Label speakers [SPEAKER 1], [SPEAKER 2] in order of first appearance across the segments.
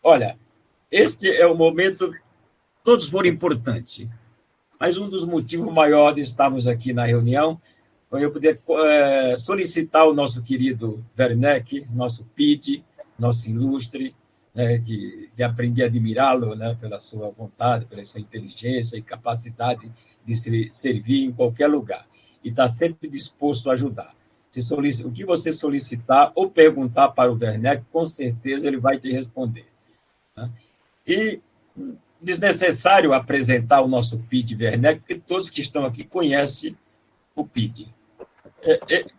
[SPEAKER 1] Olha, este é o momento, todos foram importantes, mas um dos motivos maiores de estarmos aqui na reunião foi eu poder solicitar o nosso querido Werneck, nosso Pete, nosso ilustre, né, que aprendi a admirá-lo, né, pela sua vontade, pela sua inteligência e capacidade de servir em qualquer lugar. E está sempre disposto a ajudar. O que você solicitar ou perguntar para o Werneck, com certeza ele vai te responder. Né? E desnecessário apresentar o nosso Pete Werneck, porque todos que estão aqui conhecem o Pete.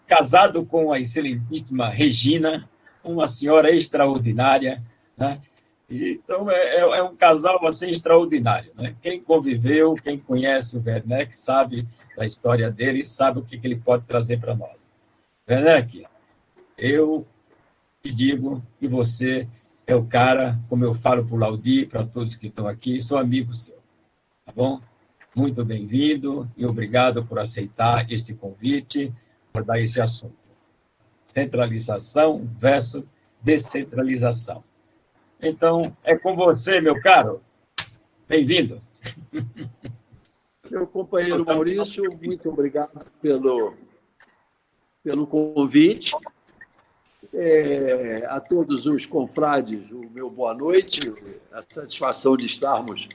[SPEAKER 1] Casado com a excelentíssima Regina, uma senhora extraordinária, né? Então, é um casal assim, extraordinário. Né? Quem conviveu, quem conhece o Werneck, sabe da história dele, sabe o que ele pode trazer para nós. Werneck, eu te digo que você é o cara, como eu falo para o Laudi, para todos que estão aqui, sou amigo seu, tá bom? Muito bem-vindo e obrigado por aceitar este convite, por dar esse assunto. Centralização versus descentralização. Então, é com você, meu caro. Bem-vindo.
[SPEAKER 2] Meu companheiro Maurício, muito obrigado pelo convite. A todos os confrades, o meu boa noite, a satisfação de estarmos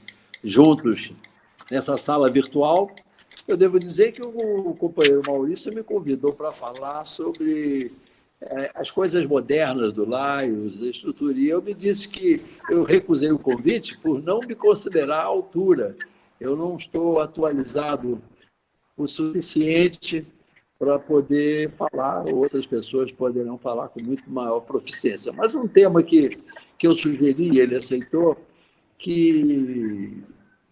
[SPEAKER 2] juntos nessa sala virtual. Eu devo dizer que o companheiro Maurício me convidou para falar sobre as coisas modernas do Laios, a estrutura, e eu me disse que eu recusei o convite por não me considerar à altura. Eu não estou atualizado o suficiente para poder falar, outras pessoas poderão falar com muito maior proficiência. Mas um tema que eu sugeri, ele aceitou,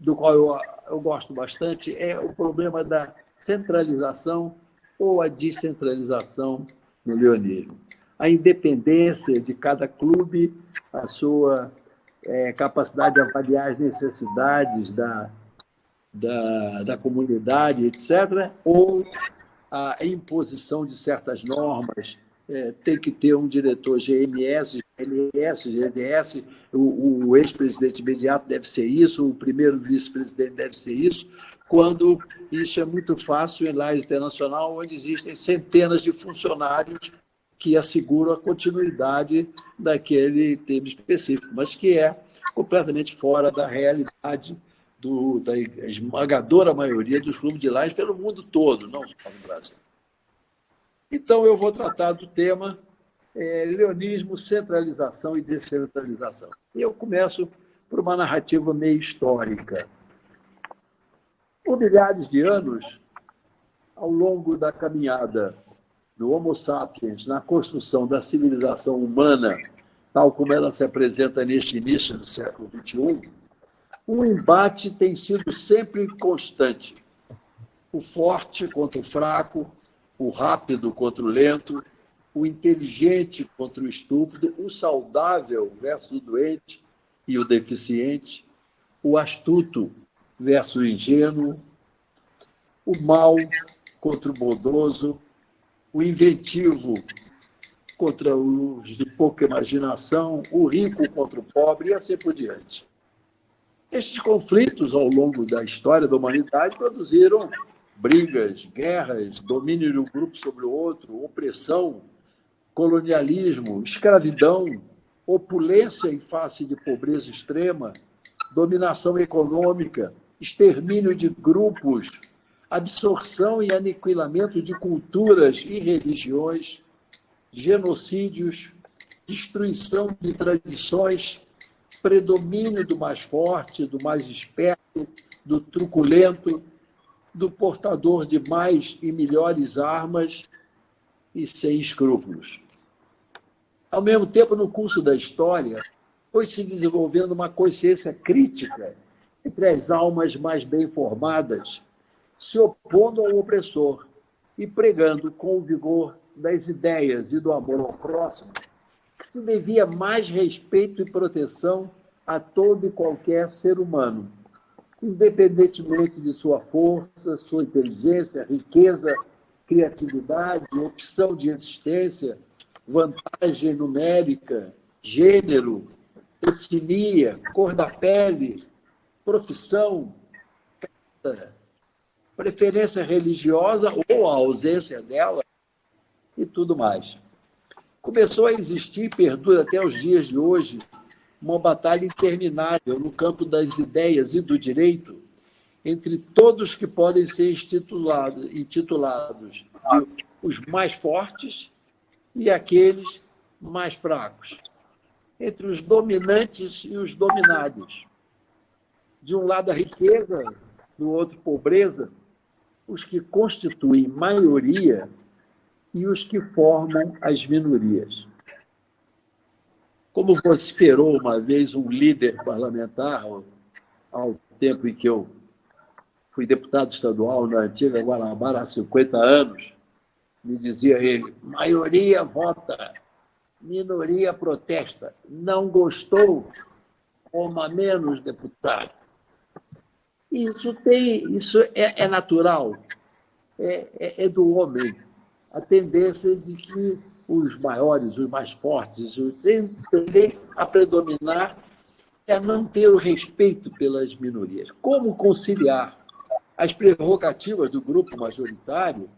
[SPEAKER 2] do qual eu gosto bastante, é o problema da centralização ou a descentralização no leonismo. A independência de cada clube, a sua capacidade de avaliar as necessidades da comunidade, etc., ou a imposição de certas normas, tem que ter um diretor GMS, GNS, GDS, o ex-presidente imediato deve ser isso, o primeiro vice-presidente deve ser isso, quando isso é muito fácil em lajes internacional, onde existem centenas de funcionários que asseguram a continuidade daquele tema específico, mas que é completamente fora da realidade da esmagadora maioria dos clubes de lajes pelo mundo todo, não só no Brasil. Então, eu vou tratar do tema leonismo, centralização e descentralização. E eu começo por uma narrativa meio histórica. Por milhares de anos, ao longo da caminhada do Homo sapiens na construção da civilização humana, tal como ela se apresenta neste início do século XXI, o embate tem sido sempre constante. O forte contra o fraco, o rápido contra o lento, o inteligente contra o estúpido, o saudável versus o doente e o deficiente, o astuto versus o ingênuo, o mau contra o bondoso, o inventivo contra os de pouca imaginação, o rico contra o pobre e assim por diante. Estes conflitos, ao longo da história da humanidade, produziram brigas, guerras, domínio de um grupo sobre o outro, opressão, colonialismo, escravidão, opulência em face de pobreza extrema, dominação econômica, extermínio de grupos, absorção e aniquilamento de culturas e religiões, genocídios, destruição de tradições, predomínio do mais forte, do mais esperto, do truculento, do portador de mais e melhores armas e sem escrúpulos. Ao mesmo tempo, no curso da história, foi se desenvolvendo uma consciência crítica entre as almas mais bem formadas, se opondo ao opressor e pregando com o vigor das ideias e do amor ao próximo, que se devia mais respeito e proteção a todo e qualquer ser humano, independentemente de sua força, sua inteligência, riqueza, criatividade, opção de existência, vantagem numérica, gênero, etnia, cor da pele, profissão, preferência religiosa ou a ausência dela e tudo mais. Começou a existir e perdura até os dias de hoje uma batalha interminável no campo das ideias e do direito entre todos que podem ser intitulados de os mais fortes e aqueles mais fracos, entre os dominantes e os dominados. De um lado a riqueza, do outro pobreza, os que constituem maioria e os que formam as minorias. Como vociferou uma vez um líder parlamentar, ao tempo em que eu fui deputado estadual na antiga Guanabara há 50 anos, me dizia ele: maioria vota, minoria protesta. Não gostou, coma menos, deputado. Isso é natural, é do homem. A tendência de que os maiores, os mais fortes, tendem a predominar é não ter o respeito pelas minorias. Como conciliar as prerrogativas do grupo majoritário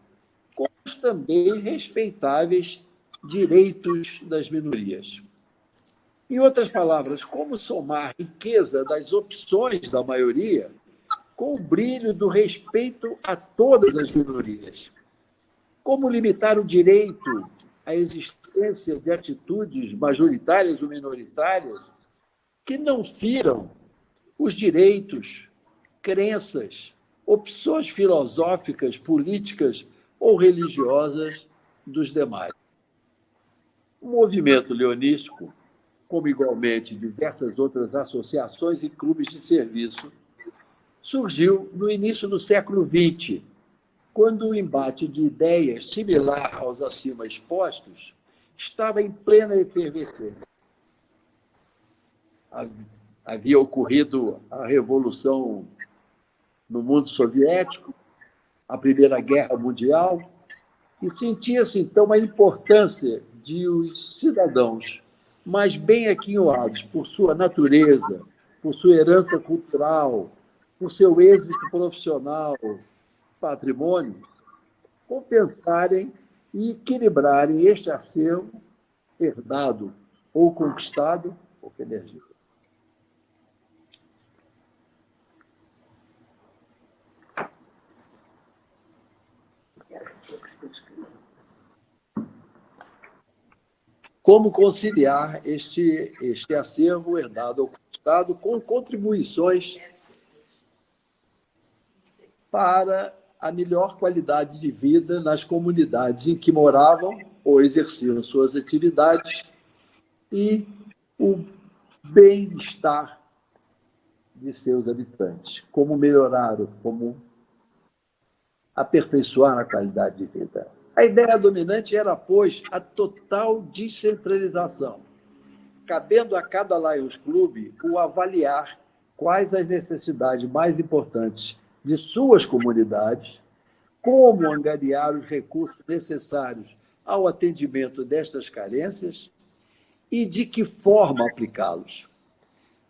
[SPEAKER 2] com os também respeitáveis direitos das minorias? Em outras palavras, como somar a riqueza das opções da maioria com o brilho do respeito a todas as minorias? Como limitar o direito à existência de atitudes majoritárias ou minoritárias que não firam os direitos, crenças, opções filosóficas, políticas ou religiosas dos demais? O movimento leonístico, como igualmente diversas outras associações e clubes de serviço, surgiu no início do século XX, quando o embate de ideias similar aos acima expostos estava em plena efervescência. Havia ocorrido a Revolução no mundo soviético, a Primeira Guerra Mundial, e sentia-se, então, a importância de os cidadãos mais bem aquinhoados por sua natureza, por sua herança cultural, por seu êxito profissional, patrimônio, compensarem e equilibrarem este acervo herdado ou conquistado por energia. Como conciliar este acervo herdado ou conquistado com contribuições para a melhor qualidade de vida nas comunidades em que moravam ou exerciam suas atividades e o bem-estar de seus habitantes? Como melhorar, como aperfeiçoar a qualidade de vida? A ideia dominante era, pois, a total descentralização, cabendo a cada Lions Club o avaliar quais as necessidades mais importantes de suas comunidades, como angariar os recursos necessários ao atendimento destas carências e de que forma aplicá-los.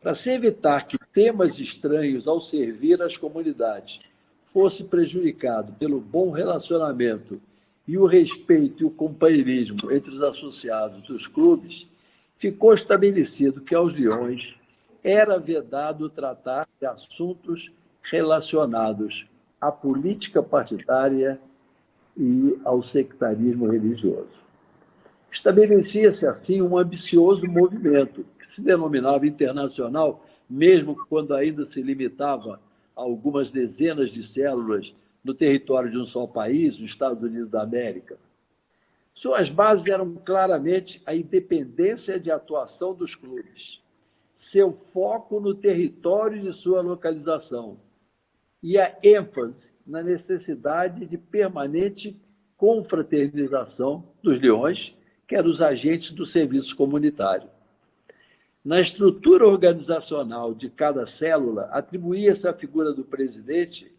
[SPEAKER 2] Para se evitar que temas estranhos ao servir as comunidades fosse prejudicado pelo bom relacionamento e o respeito e o companheirismo entre os associados dos clubes, ficou estabelecido que aos leões era vedado tratar de assuntos relacionados à política partidária e ao sectarismo religioso. Estabelecia-se, assim, um ambicioso movimento, que se denominava internacional, mesmo quando ainda se limitava a algumas dezenas de células no território de um só país, os Estados Unidos da América. Suas bases eram claramente a independência de atuação dos clubes, seu foco no território de sua localização e a ênfase na necessidade de permanente confraternização dos leões, que eram os agentes do serviço comunitário. Na estrutura organizacional de cada célula, atribuía-se à figura do presidente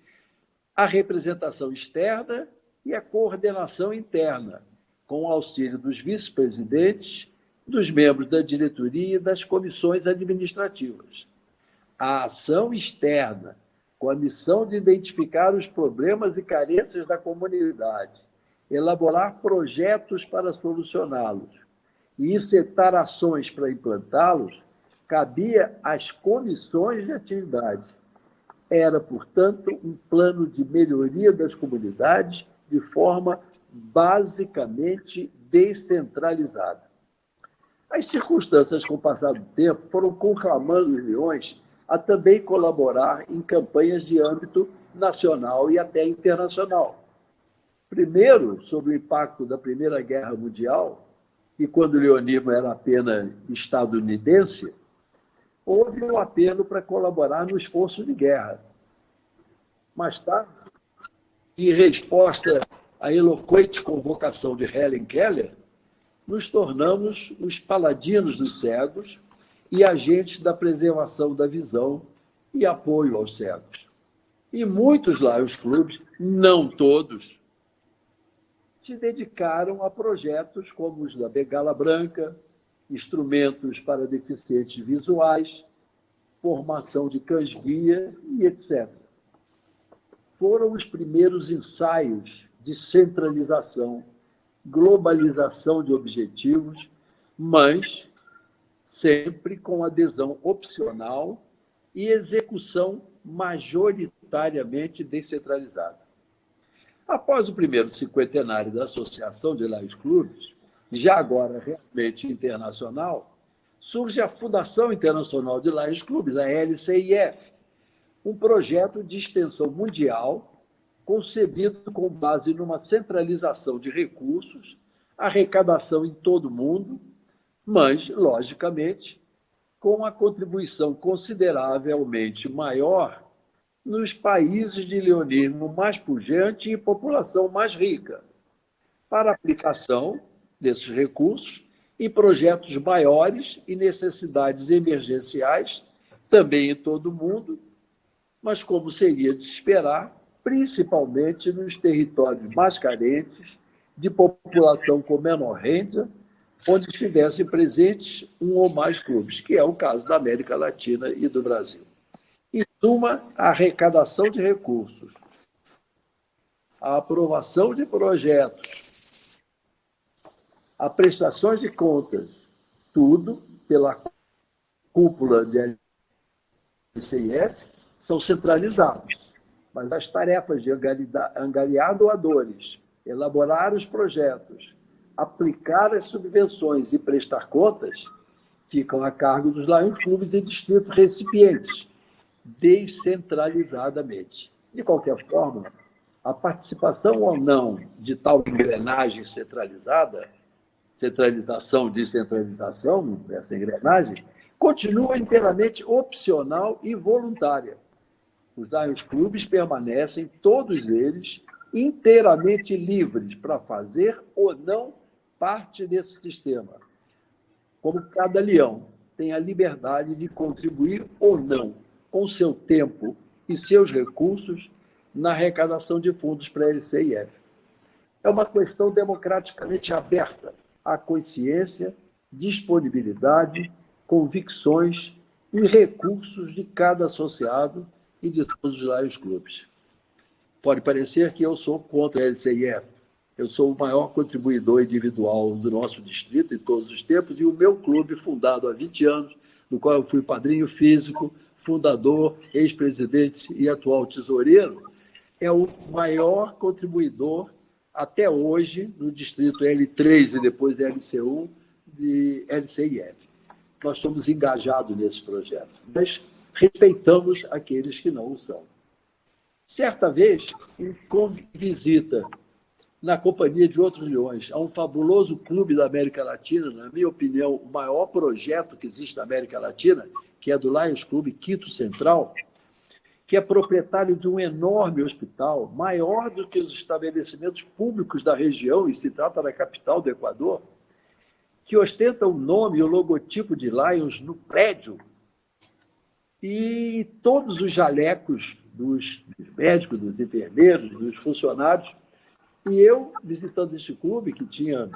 [SPEAKER 2] a representação externa e a coordenação interna, com o auxílio dos vice-presidentes dos membros da diretoria e das comissões administrativas. A ação externa, com a missão de identificar os problemas e carências da comunidade, elaborar projetos para solucioná-los e incitar ações para implantá-los, cabia às comissões de atividade. Era, portanto, um plano de melhoria das comunidades de forma basicamente descentralizada. As circunstâncias, com o passar do tempo, foram conclamando os leões a também colaborar em campanhas de âmbito nacional e até internacional. Primeiro, sobre o impacto da Primeira Guerra Mundial, e quando o leonismo era apenas estadunidense, houve um apelo para colaborar no esforço de guerra. Mais tarde, em resposta à eloquente convocação de Helen Keller, nos tornamos os paladinos dos cegos e agentes da preservação da visão e apoio aos cegos. E muitos Lions Clubs, não todos, se dedicaram a projetos como os da Bengala Branca, instrumentos para deficientes visuais, formação de cães-guia e etc. Foram os primeiros ensaios de centralização, globalização de objetivos, mas sempre com adesão opcional e execução majoritariamente descentralizada. Após o primeiro cinquentenário da Associação de Lions Clubs, já agora realmente internacional, surge a Fundação Internacional de Lions Clubs, a LCIF, um projeto de extensão mundial concebido com base numa centralização de recursos, arrecadação em todo o mundo, mas, logicamente, com a contribuição consideravelmente maior nos países de leonismo mais pujante e população mais rica, para aplicação desses recursos em projetos maiores e necessidades emergenciais, também em todo o mundo, mas, como seria de se esperar, principalmente nos territórios mais carentes, de população com menor renda, onde estivessem presentes um ou mais clubes, que é o caso da América Latina e do Brasil. Em suma, a arrecadação de recursos, a aprovação de projetos, a prestações de contas, tudo pela cúpula de LCIF, são centralizados. Mas as tarefas de angariar doadores, elaborar os projetos, aplicar as subvenções e prestar contas, ficam a cargo dos Lions Clubs e distritos recipientes, descentralizadamente. De qualquer forma, a participação ou não de tal engrenagem centralizada, centralização, descentralização, essa engrenagem, continua inteiramente opcional e voluntária. Os Lions Clubs permanecem, todos eles, inteiramente livres para fazer ou não parte desse sistema. Como cada leão tem a liberdade de contribuir ou não com seu tempo e seus recursos na arrecadação de fundos para a LCIF. É uma questão democraticamente aberta à consciência, disponibilidade, convicções e recursos de cada associado e de todos os Lions Clubs. Pode parecer que eu sou contra a LCIF. Eu sou o maior contribuidor individual do nosso distrito em todos os tempos e o meu clube, fundado há 20 anos, no qual eu fui padrinho físico, fundador, ex-presidente e atual tesoureiro, é o maior contribuidor até hoje no distrito L3 e depois LC1 de LCIF. Nós somos engajados nesse projeto, mas respeitamos aqueles que não o são. Certa vez, em visita na companhia de outros leões a um fabuloso clube da América Latina, na minha opinião, o maior projeto que existe na América Latina, que é do Lions Clube Quito Central, que é proprietário de um enorme hospital, maior do que os estabelecimentos públicos da região, e se trata da capital do Equador, que ostenta o nome e o logotipo de Lions no prédio, e todos os jalecos dos médicos, dos enfermeiros, dos funcionários. E eu, visitando este clube, que tinha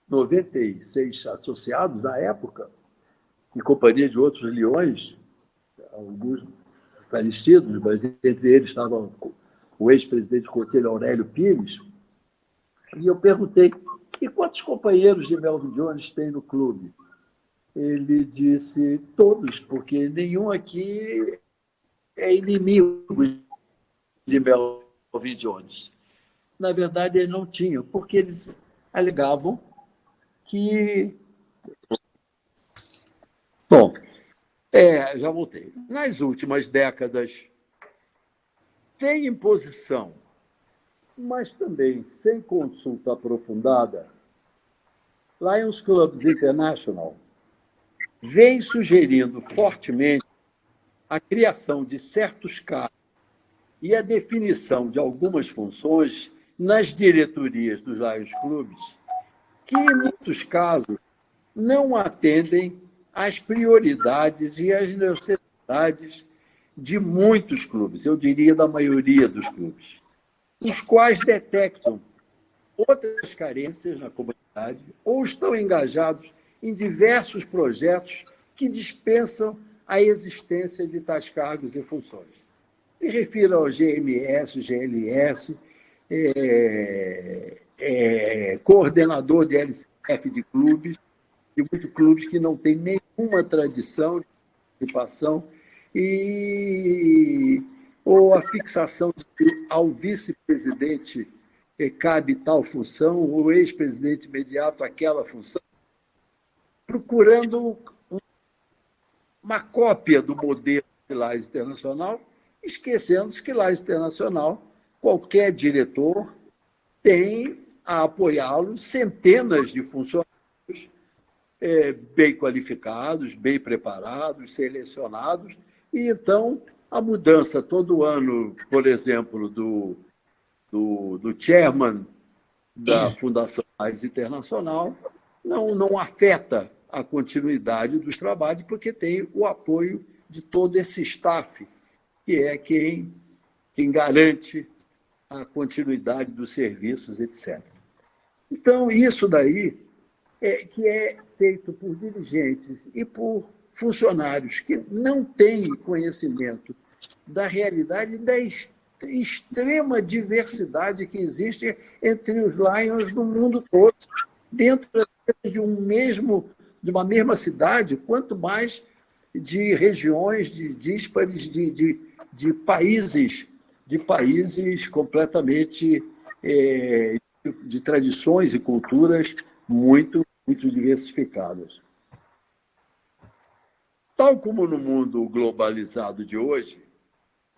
[SPEAKER 2] 96 associados na época, em companhia de outros leões, alguns falecidos, mas entre eles estava o ex-presidente do Conselho, Aurélio Pires, e eu perguntei, e quantos companheiros de Melvin Jones tem no clube? Ele disse, todos, porque nenhum aqui é inimigo de Melvin Jones. Na verdade, ele não tinha, porque eles alegavam que... Bom, já voltei. Nas últimas décadas, sem imposição, mas também sem consulta aprofundada, Lions Clubs International vem sugerindo fortemente a criação de certos cargos e a definição de algumas funções nas diretorias dos Lions Clubs, que, em muitos casos, não atendem às prioridades e às necessidades de muitos clubes, eu diria da maioria dos clubes, os quais detectam outras carências na comunidade ou estão engajados em diversos projetos que dispensam a existência de tais cargos e funções. Me refiro ao GMS, GLS, coordenador de LCF de clubes, de muitos clubes que não têm nenhuma tradição de participação, ou a fixação de que ao vice-presidente cabe tal função, o ex-presidente imediato aquela função, procurando uma cópia do modelo de Lions Internacional, esquecendo-se que Lions Internacional, qualquer diretor tem a apoiá-lo centenas de funcionários bem qualificados, bem preparados, selecionados, e então a mudança todo ano, por exemplo, do chairman da Fundação Lions Internacional não afeta a continuidade dos trabalhos, porque tem o apoio de todo esse staff, que é quem garante a continuidade dos serviços, etc. Então, isso daí que é feito por dirigentes e por funcionários que não têm conhecimento da realidade e da extrema diversidade que existe entre os Lions do mundo todo, dentro de uma mesma cidade, quanto mais de regiões díspares, de países completamente de tradições e culturas muito, muito diversificadas. Tal como no mundo globalizado de hoje,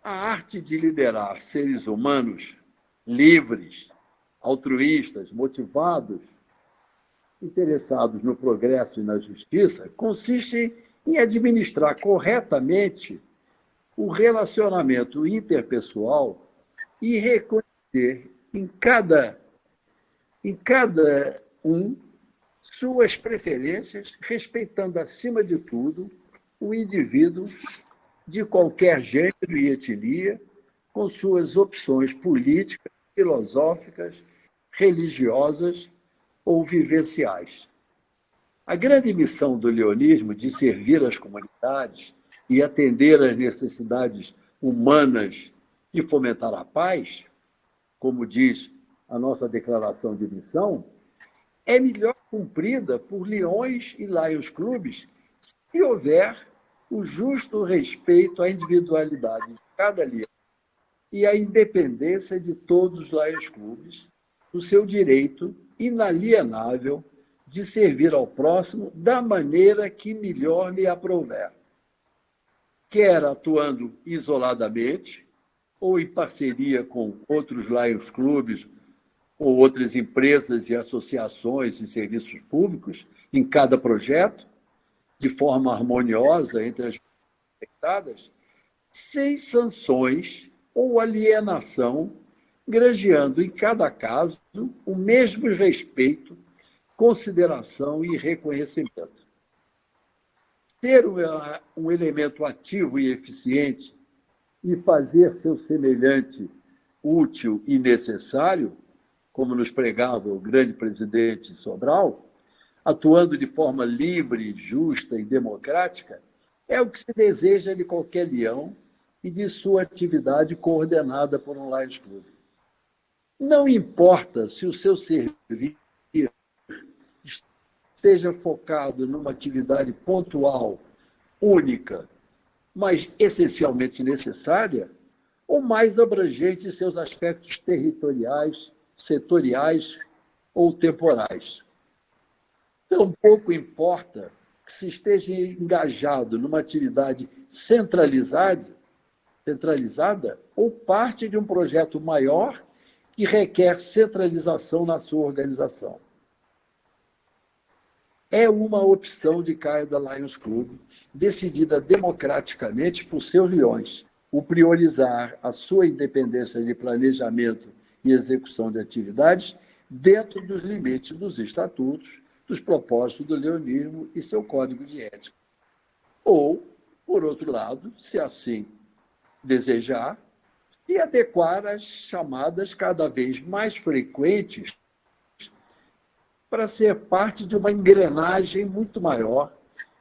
[SPEAKER 2] a arte de liderar seres humanos livres, altruístas, motivados, interessados no progresso e na justiça, consiste em administrar corretamente o relacionamento interpessoal e reconhecer em cada um suas preferências, respeitando, acima de tudo, o indivíduo de qualquer gênero e etnia, com suas opções políticas, filosóficas, religiosas ou vivenciais. A grande missão do leonismo de servir as comunidades e atender às necessidades humanas e fomentar a paz, como diz a nossa declaração de missão, é melhor cumprida por leões e Lions Clubes se houver o justo respeito à individualidade de cada leão e à independência de todos os Lions Clubes, no seu direito inalienável de servir ao próximo da maneira que melhor lhe aprouver, quer atuando isoladamente ou em parceria com outros Lions Clubes ou outras empresas e associações e serviços públicos em cada projeto, de forma harmoniosa entre as afetadas, sem sanções ou alienação, granjeando em cada caso o mesmo respeito, consideração e reconhecimento. Ser um elemento ativo e eficiente e fazer seu semelhante útil e necessário, como nos pregava o grande presidente Sobral, atuando de forma livre, justa e democrática, é o que se deseja de qualquer leão e de sua atividade coordenada por um Lions Club. Não importa se o seu serviço esteja focado numa atividade pontual, única, mas essencialmente necessária, ou mais abrangente em seus aspectos territoriais, setoriais ou temporais. Tampouco importa que se esteja engajado numa atividade centralizada ou parte de um projeto maior que requer centralização na sua organização. É uma opção de cada Lions Club, decidida democraticamente por seus leões, o priorizar a sua independência de planejamento e execução de atividades dentro dos limites dos estatutos, dos propósitos do leonismo e seu código de ética. Ou, por outro lado, se assim desejar, se adequar às chamadas cada vez mais frequentes para ser parte de uma engrenagem muito maior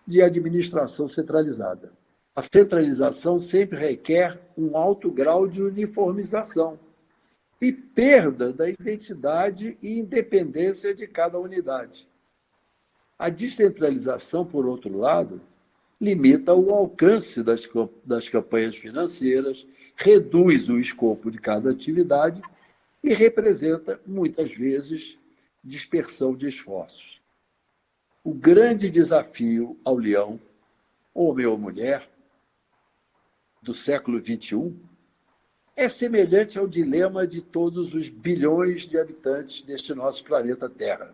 [SPEAKER 2] de administração centralizada. A centralização sempre requer um alto grau de uniformização e perda da identidade e independência de cada unidade. A descentralização, por outro lado, limita o alcance das campanhas financeiras, reduz o escopo de cada atividade e representa, muitas vezes, dispersão de esforços. O grande desafio ao leão, homem ou mulher, do século XXI, é semelhante ao dilema de todos os bilhões de habitantes deste nosso planeta Terra.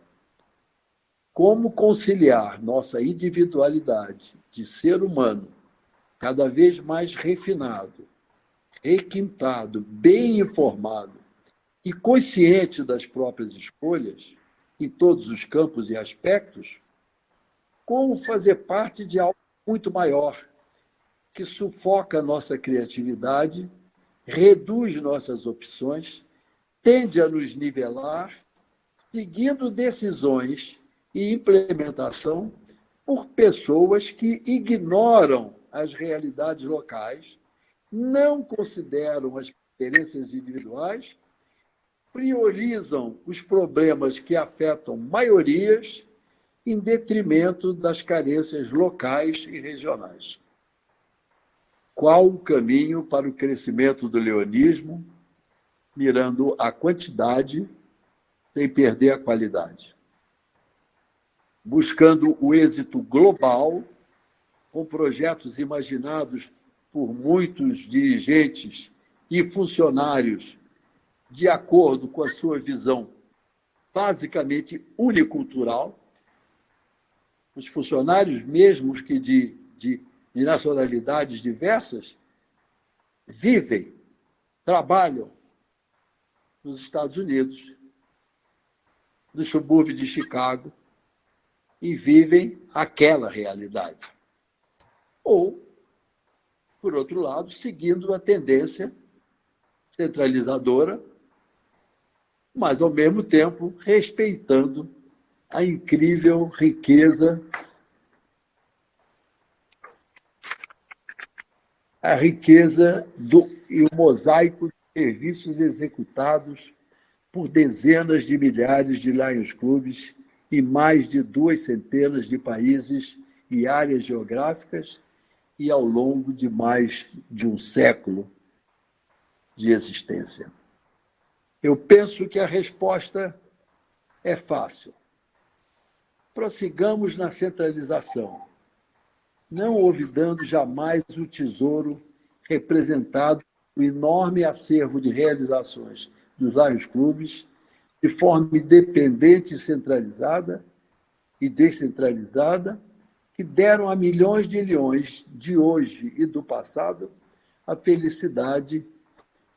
[SPEAKER 2] Como conciliar nossa individualidade de ser humano, cada vez mais refinado, requintado, bem informado e consciente das próprias escolhas, em todos os campos e aspectos, como fazer parte de algo muito maior, que sufoca nossa criatividade, reduz nossas opções, tende a nos nivelar, seguindo decisões e implementação por pessoas que ignoram as realidades locais, não consideram as preferências individuais, priorizam os problemas que afetam maiorias em detrimento das carências locais e regionais. Qual o caminho para o crescimento do leonismo, mirando a quantidade sem perder a qualidade? Buscando o êxito global, com projetos imaginados por muitos dirigentes e funcionários de acordo com a sua visão basicamente unicultural, os funcionários, mesmo que de nacionalidades diversas, vivem, trabalham nos Estados Unidos, no subúrbio de Chicago, e vivem aquela realidade. Ou, por outro lado, seguindo a tendência centralizadora, mas, ao mesmo tempo, respeitando a incrível riqueza, e o mosaico de serviços executados por dezenas de milhares de Lions Clubs em mais de 200 de países e áreas geográficas e ao longo de mais de um século de existência. Eu penso que a resposta é fácil. Prossigamos na centralização, não olvidando jamais o tesouro representado no enorme acervo de realizações dos Lions Clubs, de forma independente, centralizada e descentralizada, que deram a milhões de leões de hoje e do passado a felicidade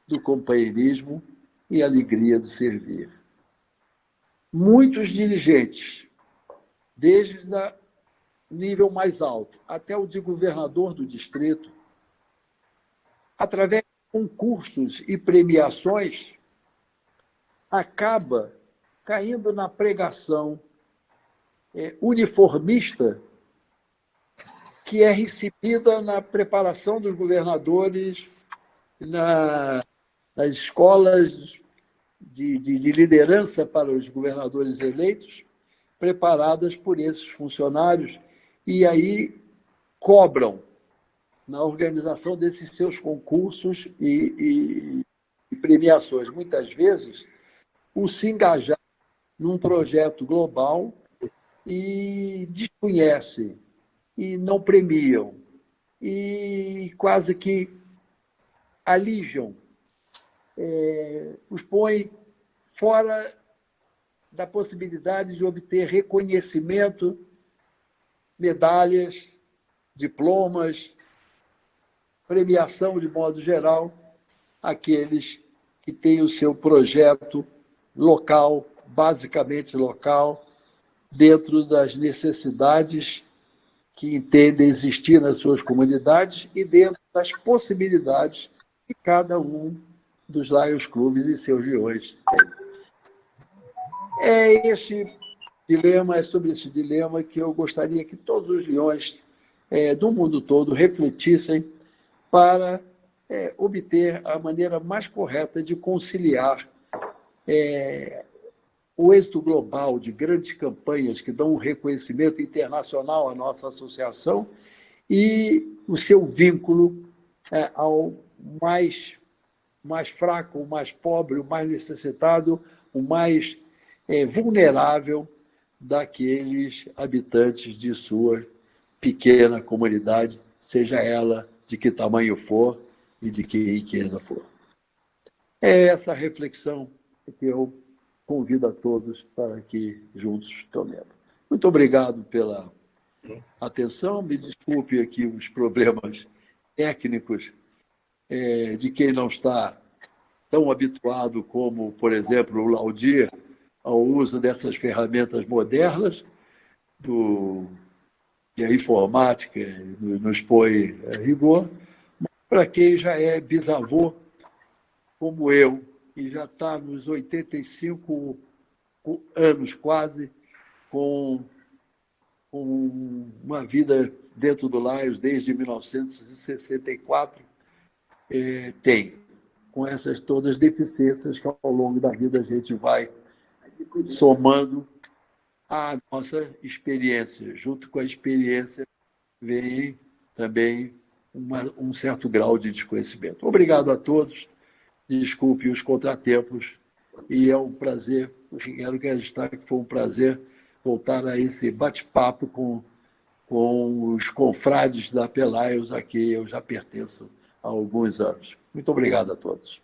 [SPEAKER 2] do companheirismo e a alegria de servir. Muitos dirigentes, desde o nível mais alto até o de governador do distrito, através de concursos e premiações, acaba caindo na pregação uniformista que é recebida na preparação dos governadores, nas escolas de liderança para os governadores eleitos, preparadas por esses funcionários, e aí cobram na organização desses seus concursos e premiações. Muitas vezes, o se engajar num projeto global e desconhecem, e não premiam, e quase que alijam, os põem fora da possibilidade de obter reconhecimento, medalhas, diplomas, premiação de modo geral, aqueles que têm o seu projeto local, basicamente local, dentro das necessidades que entendem existir nas suas comunidades e dentro das possibilidades que cada um dos Lions Clubes e seus leões tem. É sobre esse dilema que eu gostaria que todos os leões do mundo todo refletissem para obter a maneira mais correta de conciliar o êxito global de grandes campanhas que dão um reconhecimento internacional à nossa associação e o seu vínculo ao mais fraco, o mais pobre, o mais necessitado, o mais vulnerável daqueles habitantes de sua pequena comunidade, seja ela de que tamanho for e de que riqueza for. É essa reflexão que eu convido a todos para que juntos tomemos. Muito obrigado pela atenção. Me desculpe aqui os problemas técnicos de quem não está tão habituado como, por exemplo, o Laudir, ao uso dessas ferramentas modernas, que a informática nos põe a rigor, mas para quem já é bisavô, como eu, e já está nos 85 anos quase, com uma vida dentro do Lions desde 1964, tem, com essas todas as deficiências que ao longo da vida a gente vai somando à nossa experiência. Junto com a experiência vem também um certo grau de desconhecimento. Obrigado a todos. Desculpe os contratempos, e é um prazer, quero registrar que foi um prazer voltar a esse bate-papo com os confrades da Pelions, a que eu já pertenço há alguns anos. Muito obrigado a todos.